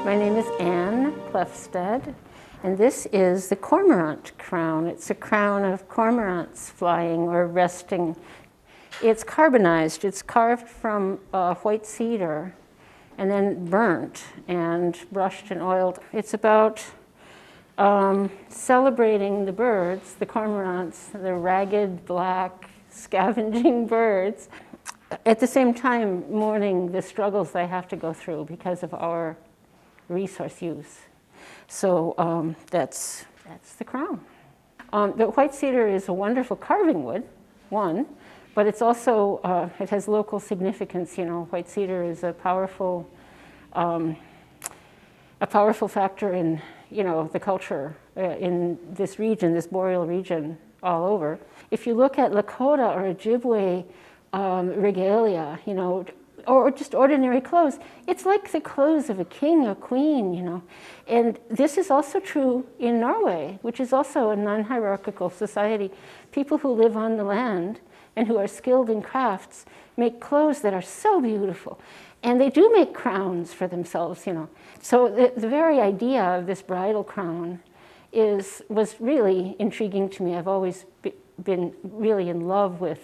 My name is Anne Plefstead, and this is the cormorant crown. It's a crown of cormorants flying or resting. It's carbonized. It's carved from white cedar and then burnt and brushed and oiled. It's about celebrating the birds, the cormorants, the ragged, black, scavenging birds, at the same time mourning the struggles they have to go through because of our resource use. So that's the crown. The white cedar is a wonderful carving wood, but it's also, it has local significance. You know, white cedar is a powerful factor in, you know, the culture in this region, this boreal region all over. If you look at Lakota or Ojibwe regalia, you know, or just ordinary clothes, it's like the clothes of a king or queen, you know. And this is also true in Norway, which is also a non-hierarchical society. People who live on the land and who are skilled in crafts make clothes that are so beautiful. And they do make crowns for themselves, you know. So the very idea of this bridal crown was really intriguing to me. I've always been really in love with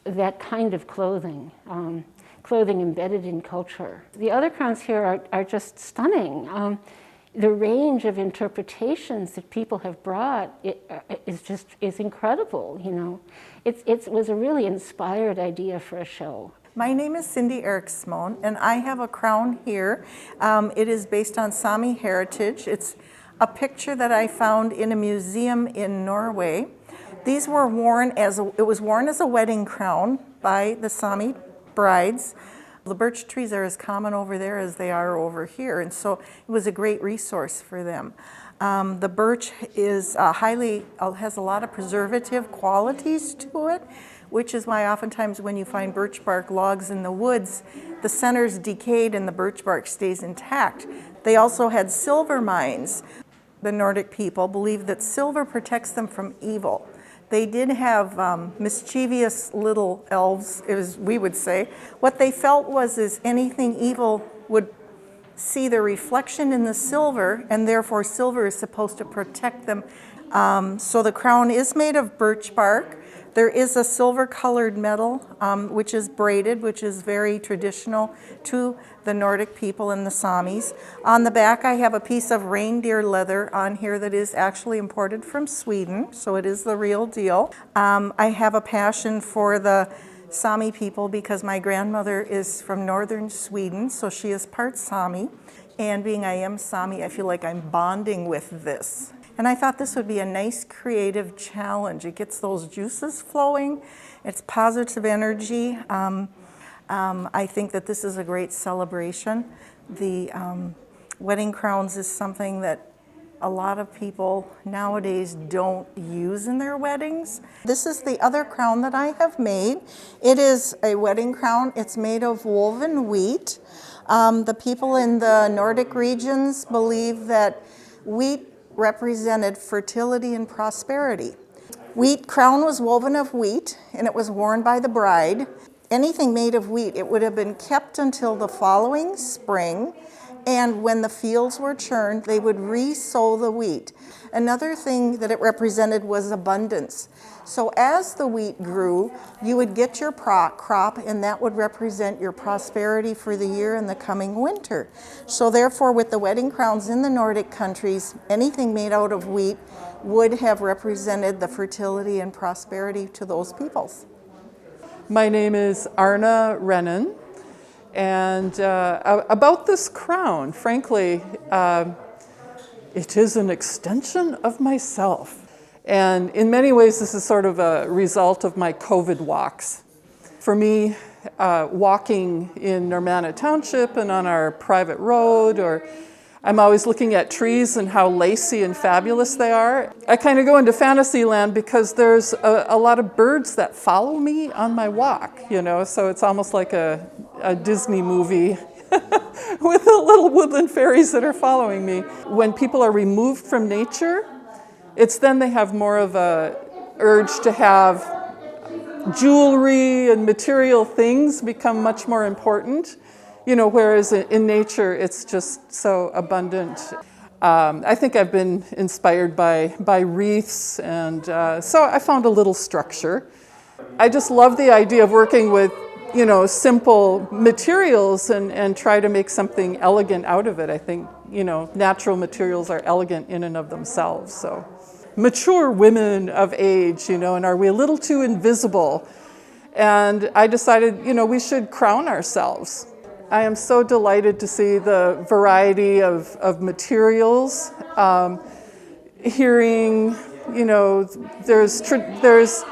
that kind of clothing. Clothing embedded in culture. The other crowns here are just stunning. The range of interpretations that people have brought is incredible, you know. It was a really inspired idea for a show. My name is Cindy Eriksmoen, and I have a crown here. It is based on Sami heritage. It's a picture that I found in a museum in Norway. These were worn it was worn as a wedding crown by the Sami brides. The birch trees are as common over there as they are over here, and so it was a great resource for them. The birch is has a lot of preservative qualities to it, which is why oftentimes when you find birch bark logs in the woods, the center's decayed and the birch bark stays intact. They also had silver mines. The Nordic people believed that silver protects them from evil. They did have mischievous little elves, we would say. What they felt is anything evil would see the reflection in the silver, and therefore silver is supposed to protect them. So the crown is made of birch bark. There is a silver-colored metal, which is braided, which is very traditional to the Nordic people and the Samis. On the back, I have a piece of reindeer leather on here that is actually imported from Sweden, so it is the real deal. I have a passion for the Sami people because my grandmother is from northern Sweden, so she is part Sami. And being I am Sami, I feel like I'm bonding with this. And I thought this would be a nice creative challenge. It gets those juices flowing. It's positive energy. I think that this is a great celebration. The wedding crowns is something that a lot of people nowadays don't use in their weddings. This is the other crown that I have made. It is a wedding crown. It's made of woven wheat. The people in the Nordic regions believe that wheat represented fertility and prosperity. Wheat crown was woven of wheat, and it was worn by the bride. Anything made of wheat, it would have been kept until the following spring, and when the fields were churned, they would re-sow the wheat. Another thing that it represented was abundance. So as the wheat grew, you would get your crop, and that would represent your prosperity for the year and the coming winter. So therefore, with the wedding crowns in the Nordic countries, anything made out of wheat would have represented the fertility and prosperity to those peoples. My name is Arna Rennen, and about this crown, frankly, it is an extension of myself. And in many ways, this is sort of a result of my COVID walks. For me, walking in Normanna Township and on our private road, or I'm always looking at trees and how lacy and fabulous they are. I kind of go into fantasy land because there's a lot of birds that follow me on my walk, you know, so it's almost like a Disney movie with the little woodland fairies that are following me. When people are removed from nature, it's then they have more of a urge to have jewelry and material things become much more important. You know, whereas in nature, it's just so abundant. I think I've been inspired by wreaths, and so I found a little structure. I just love the idea of working with, you know, simple materials and try to make something elegant out of it. I think, you know, natural materials are elegant in and of themselves. So, mature women of age, you know, and are we a little too invisible? And I decided, you know, we should crown ourselves. I am so delighted to see the variety of materials. Hearing, you know, there's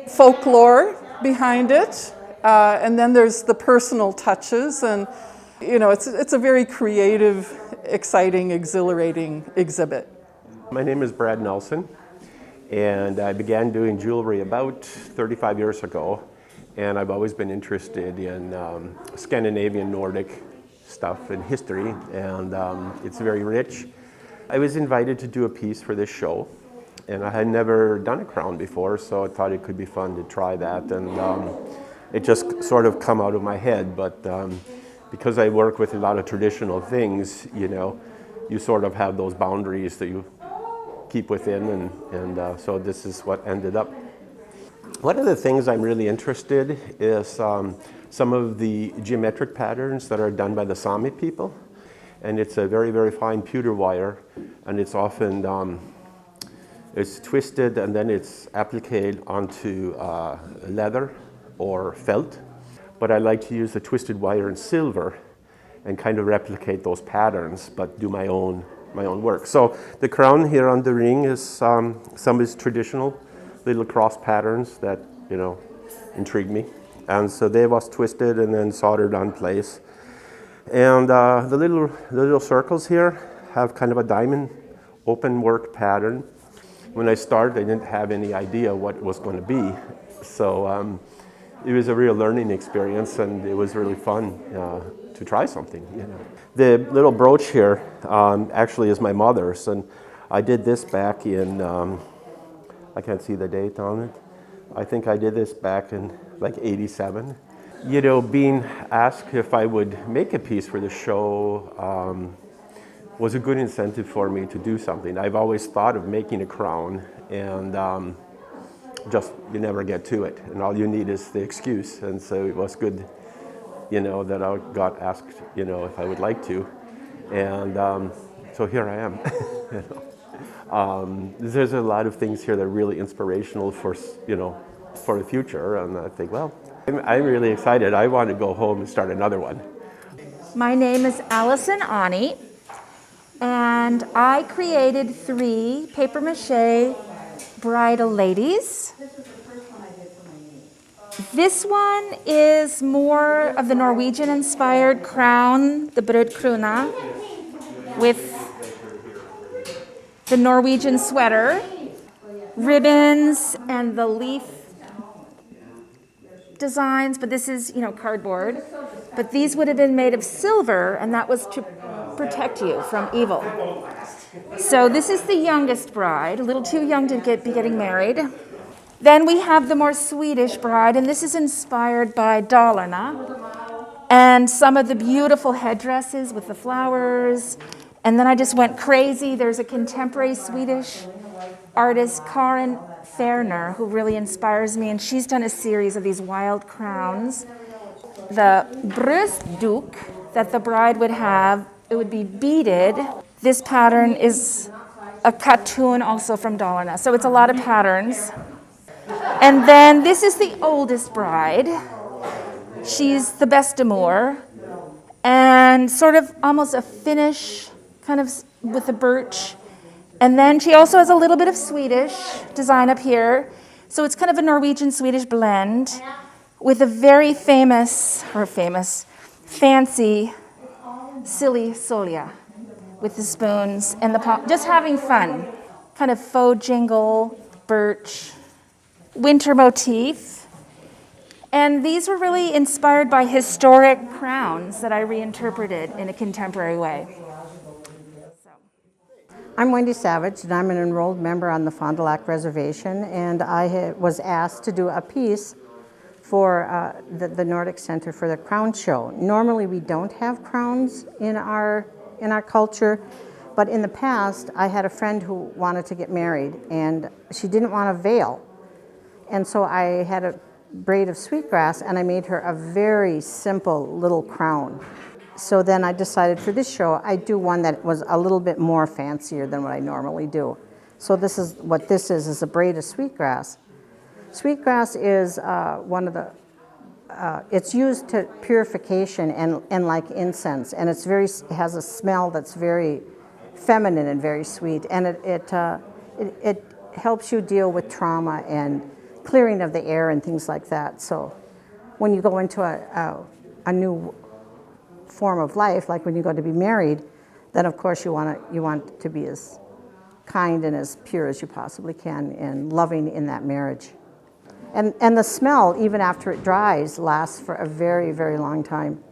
folklore behind it, and then there's the personal touches, and you know, it's a very creative, exciting, exhilarating exhibit. My name is Brad Nelson, and I began doing jewelry about 35 years ago, and I've always been interested in Scandinavian Nordic stuff and history, and it's very rich. I was invited to do a piece for this show, and I had never done a crown before, so I thought it could be fun to try that, and it just sort of come out of my head, but because I work with a lot of traditional things, you know, you sort of have those boundaries that you keep within, and so this is what ended up. One of the things I'm really interested is some of the geometric patterns that are done by the Sami people, and it's a very, very fine pewter wire, and it's often it's twisted and then it's appliqued onto leather or felt. But I like to use the twisted wire in silver and kind of replicate those patterns, but do my own work. So the crown here on the ring is some is traditional little cross patterns that, you know, intrigue me. And so they was twisted and then soldered on place. And the little circles here have kind of a diamond open work pattern. When I started, I didn't have any idea what it was going to be. So it was a real learning experience, and it was really fun to try something, you know. The little brooch here actually is my mother's, and I did this back in, I can't see the date on it. I think I did this back in like 87. You know, being asked if I would make a piece for the show was a good incentive for me to do something. I've always thought of making a crown, and just you never get to it, and all you need is the excuse. And so it was good, you know, that I got asked, you know, if I would like to, and so here I am. You know. There's a lot of things here that are really inspirational for, you know, for the future, and I think, well, I'm really excited. I want to go home and start another one. My name is Allison Ani, and I created 3 papier-mâché bridal ladies. This one is more of the Norwegian-inspired crown, the brudkrona, with the Norwegian sweater, ribbons, and the leaf designs, but this is, you know, cardboard. But these would have been made of silver, and that was to protect you from evil. So this is the youngest bride, a little too young to be getting married. Then we have the more Swedish bride, and this is inspired by Dalarna, and some of the beautiful headdresses with the flowers. And then I just went crazy. There's a contemporary Swedish artist, Karin Ferner, who really inspires me, and she's done a series of these wild crowns. The bröstduk that the bride would have, it would be beaded. This pattern is a cartoon also from Dalarna, so it's a lot of patterns. And then this is the oldest bride. She's the bestemor, and sort of almost a Finnish, kind of with the birch. And then she also has a little bit of Swedish design up here. So it's kind of a Norwegian-Swedish blend with a very fancy silly solia with the spoons and the pot, just having fun. Kind of faux jingle, birch, winter motif. And these were really inspired by historic crowns that I reinterpreted in a contemporary way. I'm Wendy Savage, and I'm an enrolled member on the Fond du Lac Reservation, and I was asked to do a piece for the Nordic Center for the crown show. Normally we don't have crowns in our culture, but in the past I had a friend who wanted to get married and she didn't want a veil. And so I had a braid of sweetgrass and I made her a very simple little crown. So then I decided for this show I'd do one that was a little bit more fancier than what I normally do. So this is what this is a braid of sweetgrass. Sweetgrass is one of the, it's used to purification and like incense, and it has a smell that's very feminine and very sweet, and it helps you deal with trauma and clearing of the air and things like that. So when you go into a new form of life, like when you go to be married, then of course you want to be as kind and as pure as you possibly can and loving in that marriage. And the smell, even after it dries, lasts for a very, very long time.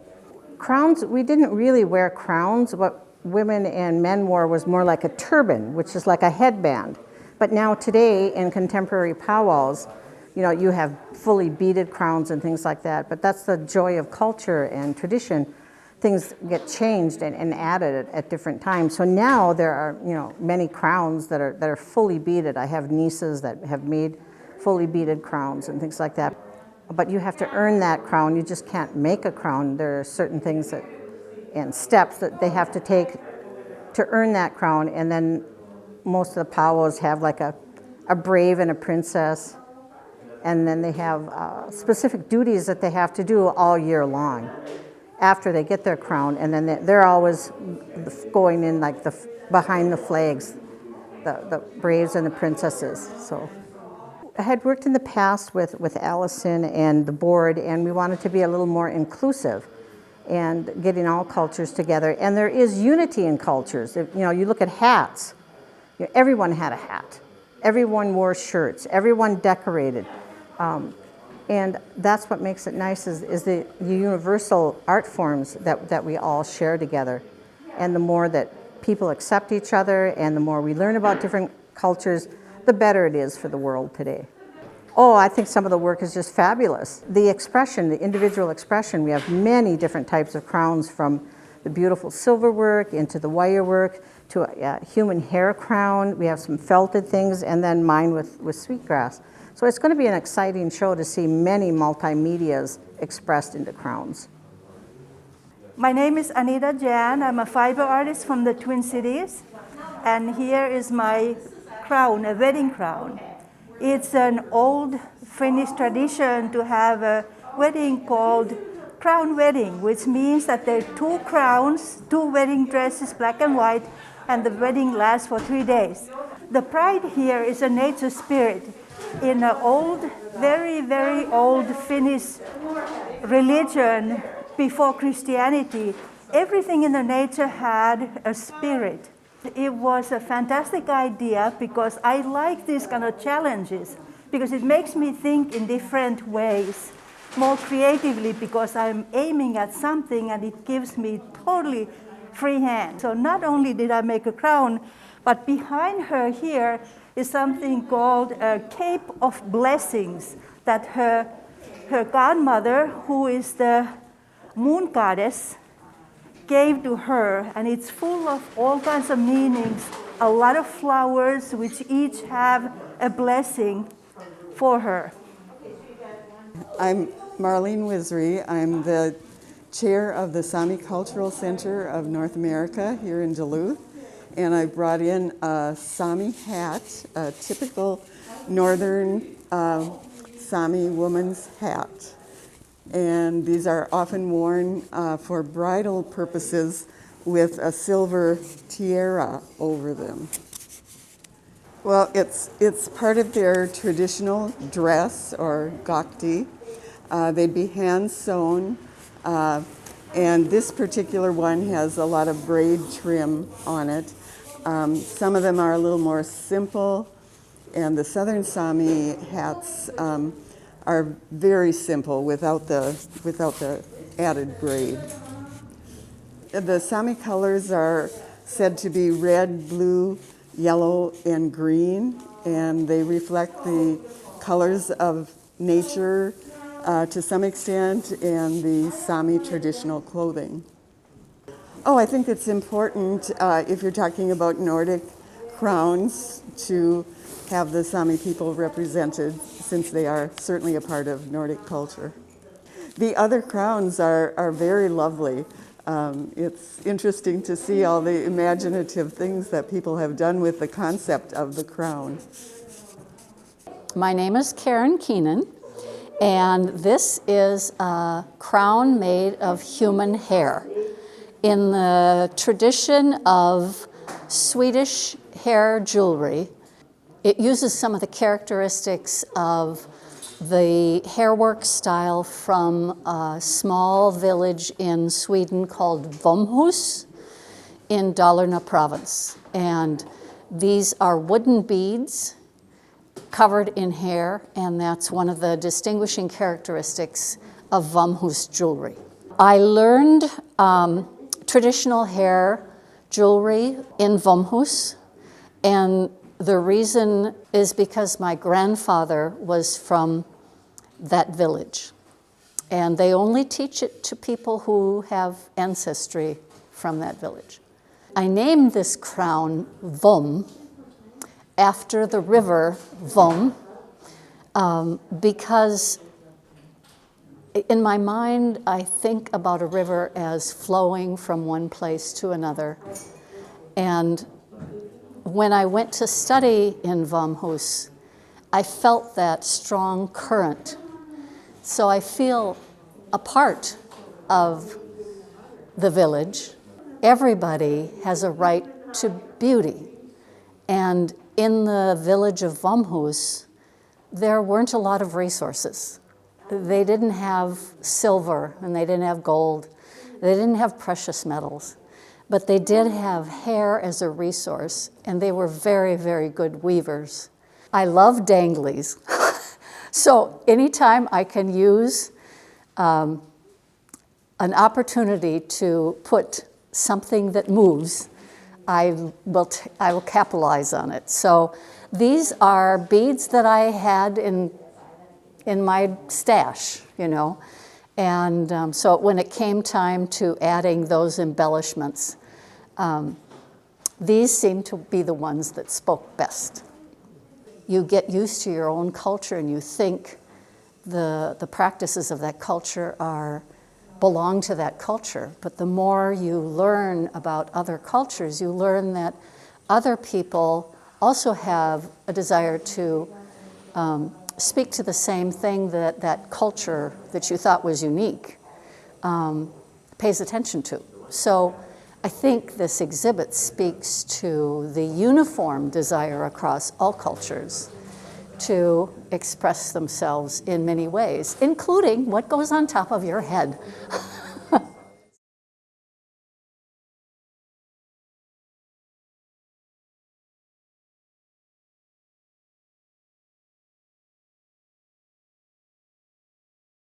Crowns, we didn't really wear crowns. What women and men wore was more like a turban, which is like a headband. But now today, in contemporary powwows, you have fully beaded crowns and things like that. But that's the joy of culture and tradition. Things get changed and added at different times. So now there are, many crowns that are fully beaded. I have nieces that have made fully beaded crowns and things like that. But you have to earn that crown. You just can't make a crown. There are certain things and steps that they have to take to earn that crown. And then most of the powwows have like a brave and a princess. And then they have specific duties that they have to do all year long after they get their crown. And then they're always going in like behind the flags, the braves and the princesses. So I had worked in the past with Allison and the board, and we wanted to be a little more inclusive and getting all cultures together. And there is unity in cultures. If, you look at hats. Everyone had a hat. Everyone wore shirts. Everyone decorated. And that's what makes it nice is the universal art forms that we all share together. And the more that people accept each other and the more we learn about different cultures, the better it is for the world today. Oh, I think some of the work is just fabulous. The expression, the individual expression, we have many different types of crowns, from the beautiful silver work into the wire work to a human hair crown. We have some felted things, and then mine with sweetgrass. So it's going to be an exciting show to see many multimedias expressed into crowns. My name is Anita Jan. I'm a fiber artist from the Twin Cities, and here is my crown, a wedding crown. It's an old Finnish tradition to have a wedding called crown wedding, which means that there are 2 crowns, 2 wedding dresses, black and white, and the wedding lasts for 3 days. The bride here is a nature spirit. In an old, very, very old Finnish religion before Christianity, everything in the nature had a spirit. It was a fantastic idea because I like these kind of challenges, because it makes me think in different ways, more creatively, because I'm aiming at something and it gives me totally free hand. So not only did I make a crown, but behind her here is something called a cape of blessings that her godmother, who is the moon goddess, gave to her, and it's full of all kinds of meanings, a lot of flowers which each have a blessing for her. I'm Marlene Wisry. I'm the chair of the Sami Cultural Center of North America here in Duluth, and I brought in a Sami hat, a typical northern Sami woman's hat. And these are often worn for bridal purposes with a silver tiara over them. Well, it's part of their traditional dress, or gakti. They'd be hand sewn, and this particular one has a lot of braid trim on it. Some of them are a little more simple, and the Southern Sami hats are very simple without the added braid. The Sami colors are said to be red, blue, yellow, and green, and they reflect the colors of nature, to some extent, and the Sami traditional clothing. Oh, I think it's important, if you're talking about Nordic crowns, to have the Sami people represented, since they are certainly a part of Nordic culture. The other crowns are very lovely. It's interesting to see all the imaginative things that people have done with the concept of the crown. My name is Karen Keenan, and this is a crown made of human hair. In the tradition of Swedish hair jewelry, it uses some of the characteristics of the hairwork style from a small village in Sweden called Vomhus in Dalarna province. And these are wooden beads covered in hair, and that's one of the distinguishing characteristics of Vomhus jewelry. I learned traditional hair jewelry in Vomhus, and the reason is because my grandfather was from that village, and they only teach it to people who have ancestry from that village. I named this crown Vom after the river Vom because in my mind I think about a river as flowing from one place to another. And when I went to study in Vomhus, I felt that strong current. So I feel a part of the village. Everybody has a right to beauty. And in the village of Vomhus, there weren't a lot of resources. They didn't have silver and they didn't have gold. They didn't have precious metals. But they did have hair as a resource, and they were very, very good weavers. I love danglies. So anytime I can use an opportunity to put something that moves, I will capitalize on it. So these are beads that I had in my stash, you know. And so when it came time to adding those embellishments, these seem to be the ones that spoke best. You get used to your own culture and you think the practices of that culture belong to that culture. But the more you learn about other cultures, you learn that other people also have a desire to speak to the same thing that culture that you thought was unique pays attention to. So I think this exhibit speaks to the uniform desire across all cultures to express themselves in many ways, including what goes on top of your head.